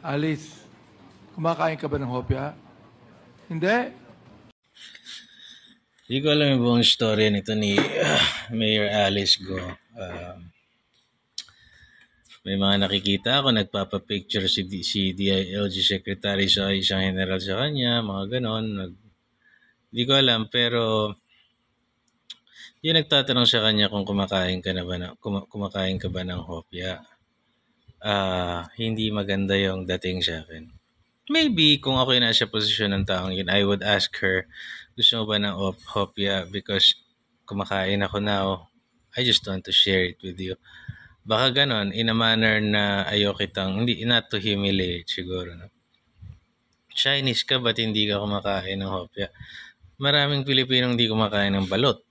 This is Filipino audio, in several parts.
Alice, kumakain ka ba ng hopya? Hindi? Hindi ko alam yung buong story nito ni Mayor Alice Go. May mga nakikita ako, nagpapapicture si DILG Secretary sa isang general sa kanya, mga ganon. Hindi ko alam, pero yung nagtatanong sa kanya kung kumakain ka ba ng hopya. Hindi maganda yung dating sa akin. Maybe kung ako yung nasa posisyon ng taong yun, I would ask her, gusto mo ba ng hopya? Because kumakain ako now. I just want to share it with you. Baka ganon, in a manner na ayaw kitang, hindi, not to humiliate siguro. No? Chinese ka, ba't hindi ka kumakain ng hopya? Maraming Pilipinong hindi kumakain ng balot.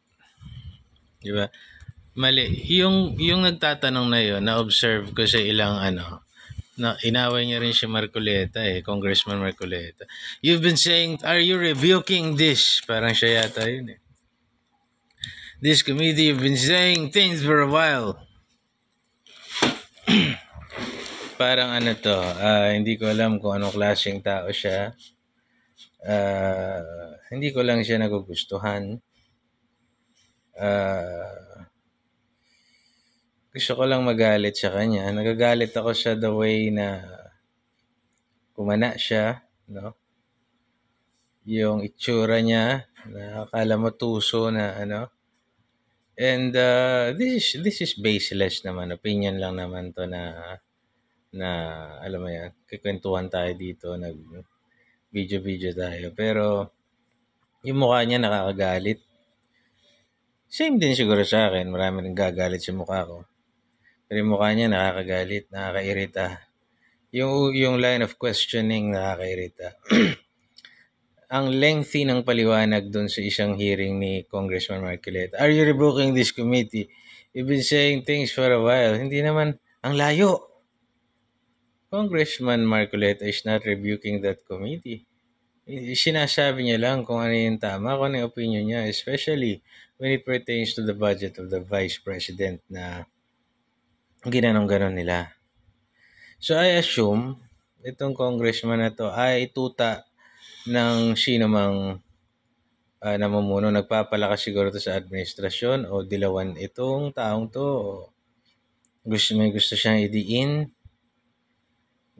Di ba? Mali. Yung nagtatanong na yun, na-observe ko sa ilang na inaway niya rin si Marcoleta Congressman Marcoleta. You've been saying, are you rebuking this? Parang siya yata yun This committee, you've been saying things for a while. Parang hindi ko alam kung anong klaseng tao siya. Hindi ko lang siya nagugustuhan. Gusto ko lang magalit sa kanya. Nagagalit ako sa the way na kumana siya, no? Yung itsura niya, na akala mo tuso na And this is baseless naman. Opinion lang naman to na alam mo yan, kikwentuhan tayo dito, video tayo. Pero yung mukha niya nakakagalit. Same din siguro sa akin. Marami nang gagalit sa mukha ko. Pero yung mukha niya nakakagalit, nakakairita. Yung line of questioning nakakairita. Ang lengthy ng paliwanag dun sa isang hearing ni Congressman Marcoleta. Are you rebuking this committee? You've been saying things for a while. Hindi naman, ang layo. Congressman Marcoleta is not rebuking that committee. Sinasabi niya lang kung ano yung tama, kung ano yung opinion niya, especially when it pertains to the budget of the Vice President na ginanong-ganon nila. So I assume, itong congressman na to ay tuta ng sino mang namumuno. Nagpapalakas siguro to sa administrasyon o dilawan itong taong to. May gusto siyang idiin.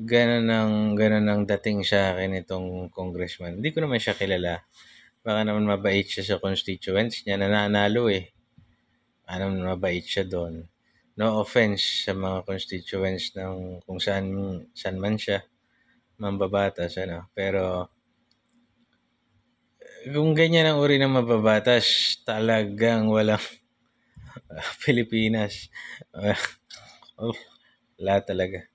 Ganon ang dating sa akin itong congressman. Hindi ko naman siya kilala. Baka naman mabait siya sa constituents niya. Nananalo Ano naman mabait siya doon. No offense sa mga constituents ng kung saan man siya mambabatas. Pero kung ganyan ang uri ng mababatas, talagang walang Pilipinas. Wala talaga.